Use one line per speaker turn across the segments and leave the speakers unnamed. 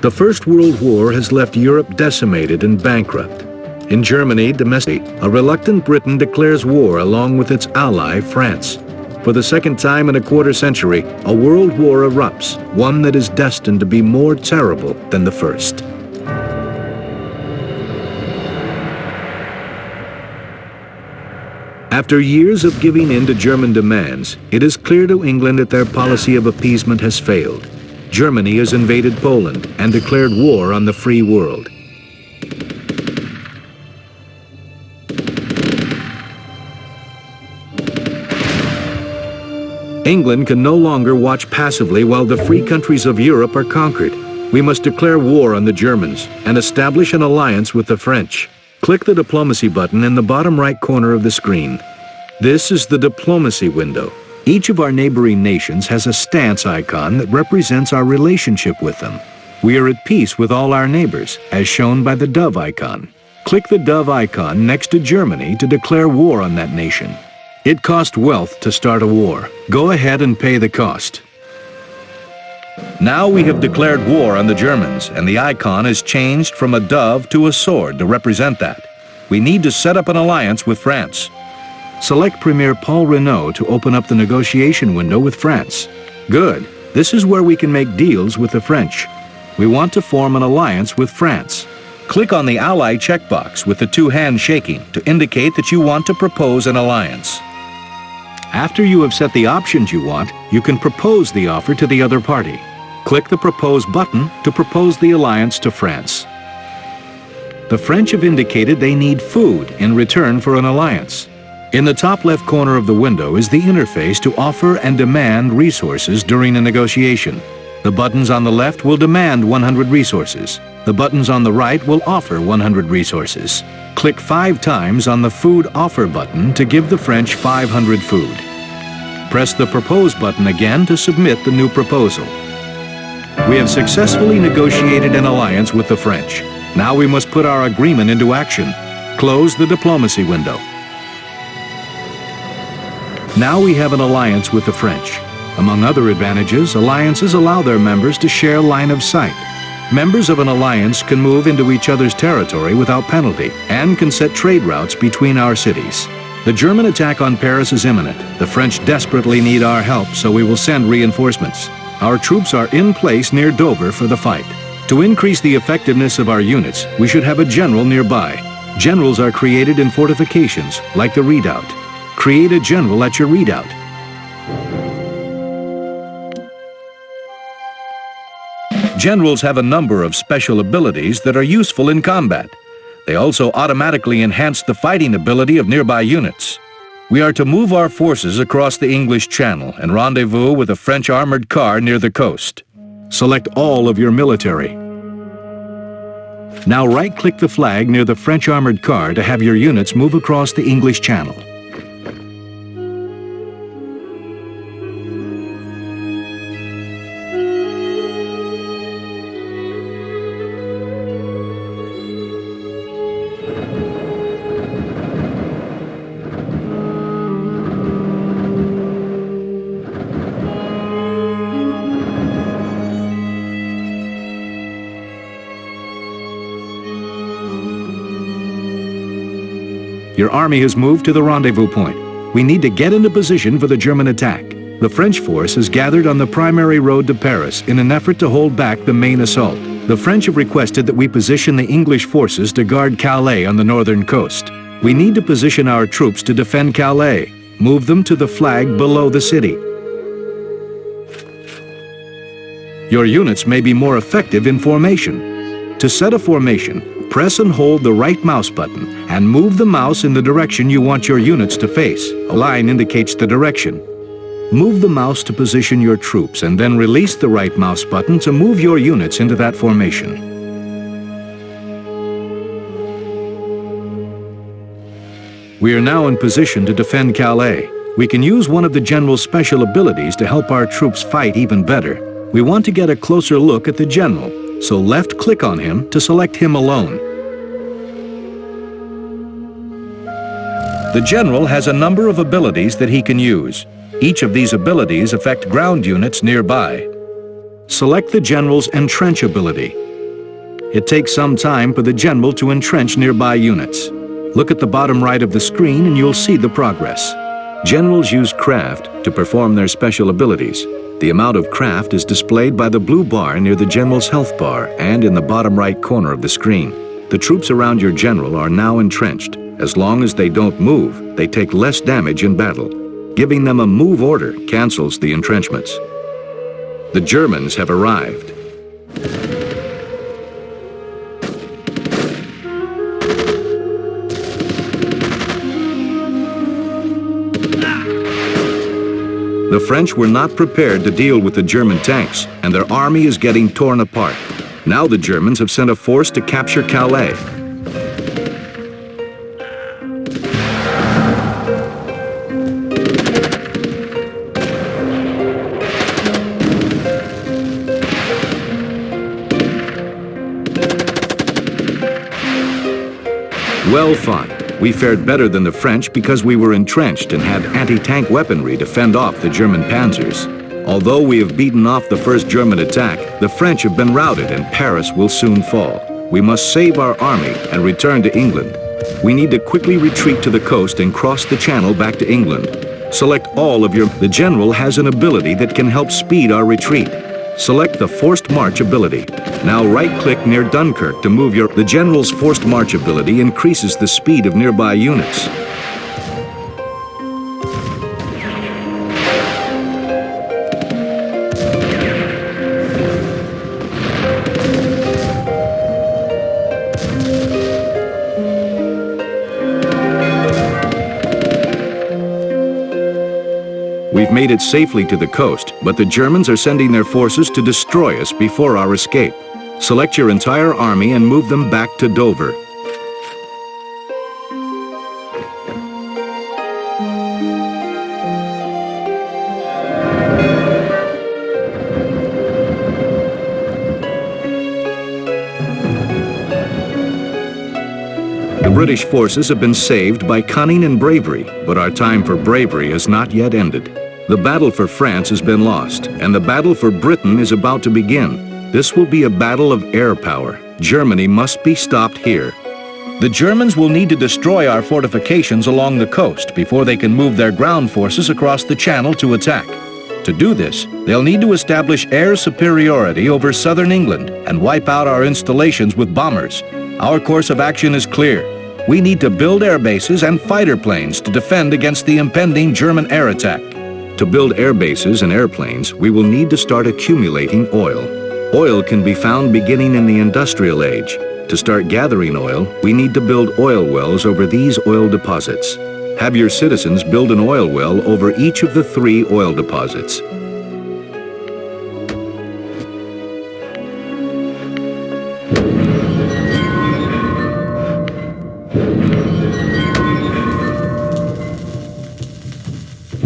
The First World War has left Europe decimated and bankrupt. In Germany, domestically, a reluctant Britain declares war along with its ally, France. For the second time in a quarter century, a world war erupts, one that is destined to be more terrible than the first. After years of giving in to German demands, it is clear to England that their policy of appeasement has failed. Germany has invaded Poland and declared war on the free world. England can no longer watch passively while the free countries of Europe are conquered. We must declare war on the Germans and establish an alliance with the French. Click the diplomacy button in the bottom right corner of the screen. This is the diplomacy window. Each of our neighboring nations has a stance icon that represents our relationship with them. We are at peace with all our neighbors, as shown by the dove icon. Click the dove icon next to Germany to declare war on that nation. It costs wealth to start a war. Go ahead and pay the cost. Now we have declared war on the Germans, and the icon is changed from a dove to a sword to represent that. We need to set up an alliance with France. Select Premier Paul Renault to open up the negotiation window with France. Good. This is where we can make deals with the French. We want to form an alliance with France. Click on the Ally checkbox with the two hands shaking to indicate that you want to propose an alliance. After you have set the options you want, you can propose the offer to the other party. Click the Propose button to propose the alliance to France. The French have indicated they need food in return for an alliance. In the top left corner of the window is the interface to offer and demand resources during a negotiation. The buttons on the left will demand 100 resources. The buttons on the right will offer 100 resources. Click 5 times on the Food Offer button to give the French 500 food. Press the Propose button again to submit the new proposal. We have successfully negotiated an alliance with the French. Now we must put our agreement into action. Close the diplomacy window. Now we have an alliance with the French. Among other advantages, alliances allow their members to share line of sight. Members of an alliance can move into each other's territory without penalty and can set trade routes between our cities. The German attack on Paris is imminent. The French desperately need our help, so we will send reinforcements. Our troops are in place near Dover for the fight. To increase the effectiveness of our units, we should have a general nearby. Generals are created in fortifications, like the redoubt. Create a general at your redoubt. Generals have a number of special abilities that are useful in combat. They also automatically enhance the fighting ability of nearby units. We are to move our forces across the English Channel and rendezvous with a French armored car near the coast. Select all of your military. Now right-click the flag near the French armored car to have your units move across the English Channel. Your army has moved to the rendezvous point. We need to get into position for the German attack. The French force is gathered on the primary road to Paris in an effort to hold back the main assault. The French have requested that we position the English forces to guard Calais on the northern coast. We need to position our troops to defend Calais. Move them to the flag below the city. Your units may be more effective in formation. To set a formation, press and hold the right mouse button and move the mouse in the direction you want your units to face. A line indicates the direction. Move the mouse to position your troops and then release the right mouse button to move your units into that formation. We are now in position to defend Calais. We can use one of the general's special abilities to help our troops fight even better. We want to get a closer look at the general, so left-click on him to select him alone. The general has a number of abilities that he can use. Each of these abilities affect ground units nearby. Select the general's entrench ability. It takes some time for the general to entrench nearby units. Look at the bottom right of the screen and you'll see the progress. Generals use craft to perform their special abilities. The amount of craft is displayed by the blue bar near the general's health bar and in the bottom right corner of the screen. The troops around your general are now entrenched. As long as they don't move, they take less damage in battle. Giving them a move order cancels the entrenchments. The Germans have arrived. The French were not prepared to deal with the German tanks, and their army is getting torn apart. Now the Germans have sent a force to capture Calais. Well fought. We fared better than the French because we were entrenched and had anti-tank weaponry to fend off the German panzers. Although we have beaten off the first German attack, the French have been routed and Paris will soon fall. We must save our army and return to England. We need to quickly retreat to the coast and cross the channel back to England. Select all of your... The general has an ability that can help speed our retreat. Select the Forced March ability. Now right-click near Dunkirk to move your... The general's Forced March ability increases the speed of nearby units. We've made it safely to the coast, but the Germans are sending their forces to destroy us before our escape. Select your entire army and move them back to Dover. The British forces have been saved by cunning and bravery, but our time for bravery has not yet ended. The battle for France has been lost, and the battle for Britain is about to begin. This will be a battle of air power. Germany must be stopped here. The Germans will need to destroy our fortifications along the coast before they can move their ground forces across the channel to attack. To do this, they'll need to establish air superiority over southern England and wipe out our installations with bombers. Our course of action is clear. We need to build air bases and fighter planes to defend against the impending German air attack. To build air bases and airplanes, we will need to start accumulating oil. Oil can be found beginning in the industrial age. To start gathering oil, we need to build oil wells over these oil deposits. Have your citizens build an oil well over each of the 3 oil deposits.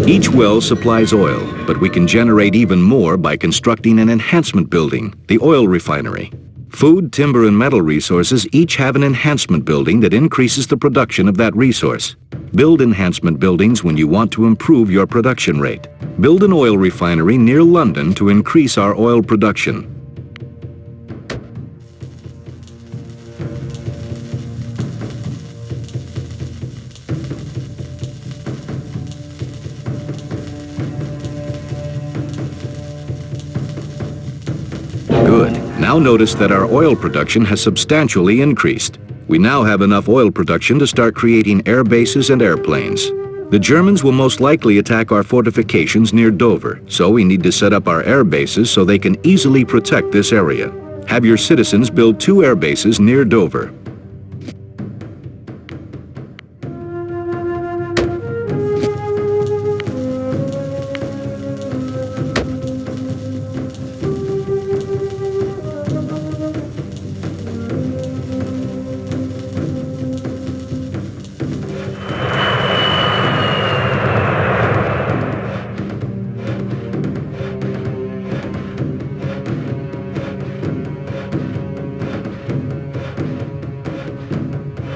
Each well supplies oil, but we can generate even more by constructing an enhancement building, the oil refinery. Food, timber, and metal resources each have an enhancement building that increases the production of that resource. Build enhancement buildings when you want to improve your production rate. Build an oil refinery near London to increase our oil production. Good. Now notice that our oil production has substantially increased. We now have enough oil production to start creating air bases and airplanes. The Germans will most likely attack our fortifications near Dover, so we need to set up our air bases so they can easily protect this area. Have your citizens build 2 air bases near Dover.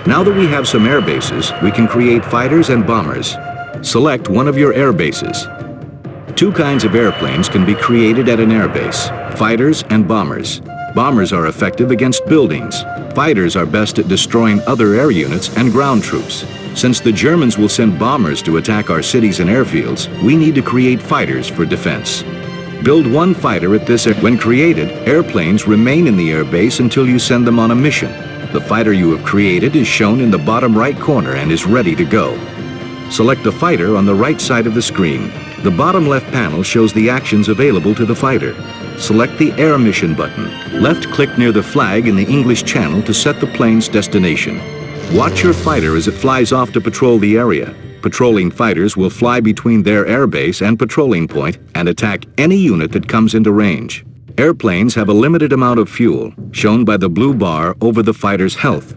Now that we have some air bases, we can create fighters and bombers. Select one of your air bases. 2 kinds of airplanes can be created at an air base, fighters and bombers. Bombers are effective against buildings. Fighters are best at destroying other air units and ground troops. Since the Germans will send bombers to attack our cities and airfields, we need to create fighters for defense. Build one fighter at this. When created, airplanes remain in the airbase until you send them on a mission. The fighter you have created is shown in the bottom right corner and is ready to go. Select the fighter on the right side of the screen. The bottom left panel shows the actions available to the fighter. Select the Air Mission button. Left-click near the flag in the English channel to set the plane's destination. Watch your fighter as it flies off to patrol the area. Patrolling fighters will fly between their airbase and patrolling point and attack any unit that comes into range. Airplanes have a limited amount of fuel, shown by the blue bar over the fighter's health.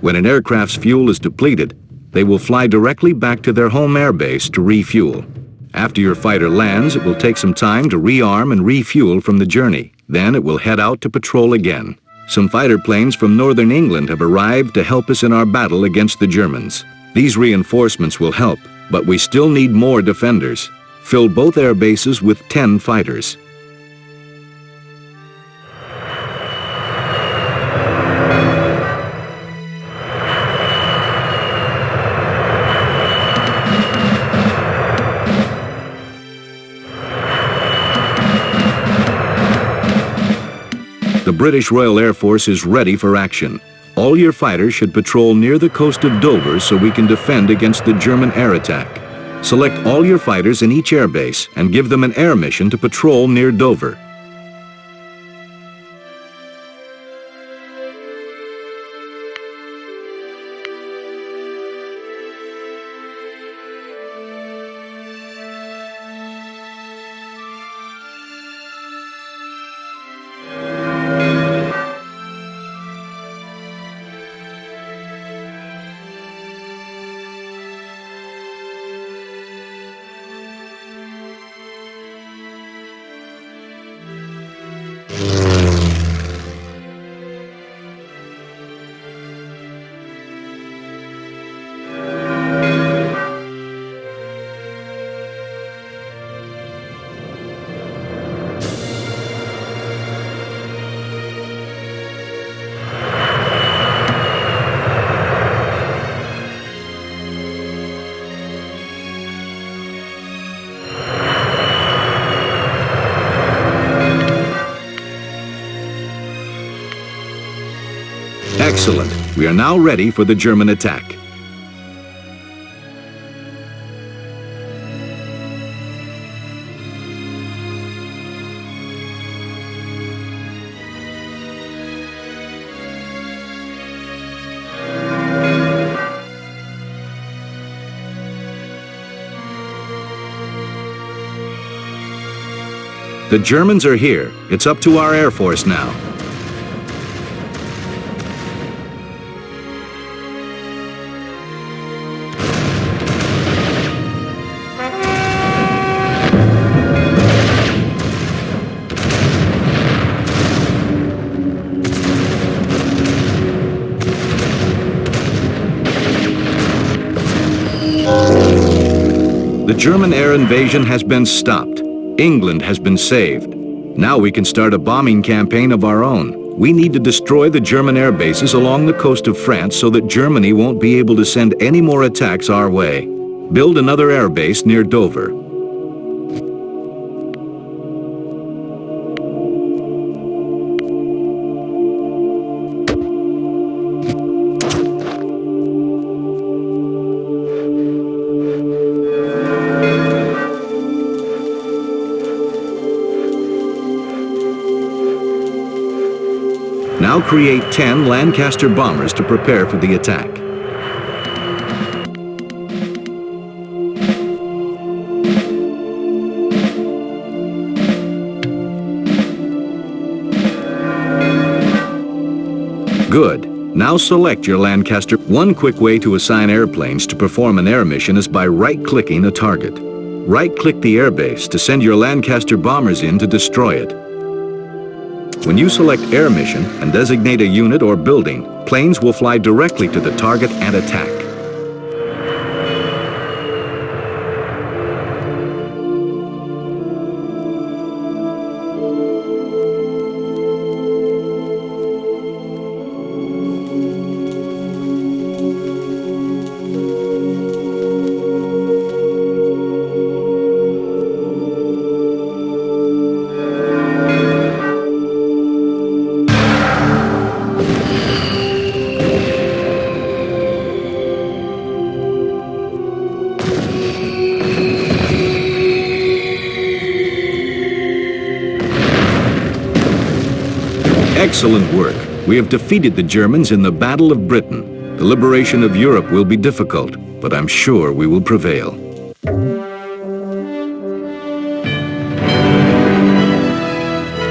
When an aircraft's fuel is depleted, they will fly directly back to their home airbase to refuel. After your fighter lands, it will take some time to rearm and refuel from the journey. Then it will head out to patrol again. Some fighter planes from northern England have arrived to help us in our battle against the Germans. These reinforcements will help, but we still need more defenders. Fill both air bases with 10 fighters. The British Royal Air Force is ready for action. All your fighters should patrol near the coast of Dover so we can defend against the German air attack. Select all your fighters in each airbase and give them an air mission to patrol near Dover. Excellent. We are now ready for the German attack. The Germans are here. It's up to our Air Force now. The German air invasion has been stopped. England has been saved. Now we can start a bombing campaign of our own. We need to destroy the German air bases along the coast of France so that Germany won't be able to send any more attacks our way. Build another air base near Dover. Now create 10 Lancaster bombers to prepare for the attack. Good. Now select your Lancaster. One quick way to assign airplanes to perform an air mission is by right-clicking a target. Right-click the airbase to send your Lancaster bombers in to destroy it. When you select Air Mission and designate a unit or building, planes will fly directly to the target and attack. Excellent work. We have defeated the Germans in the Battle of Britain. The liberation of Europe will be difficult, but I'm sure we will prevail.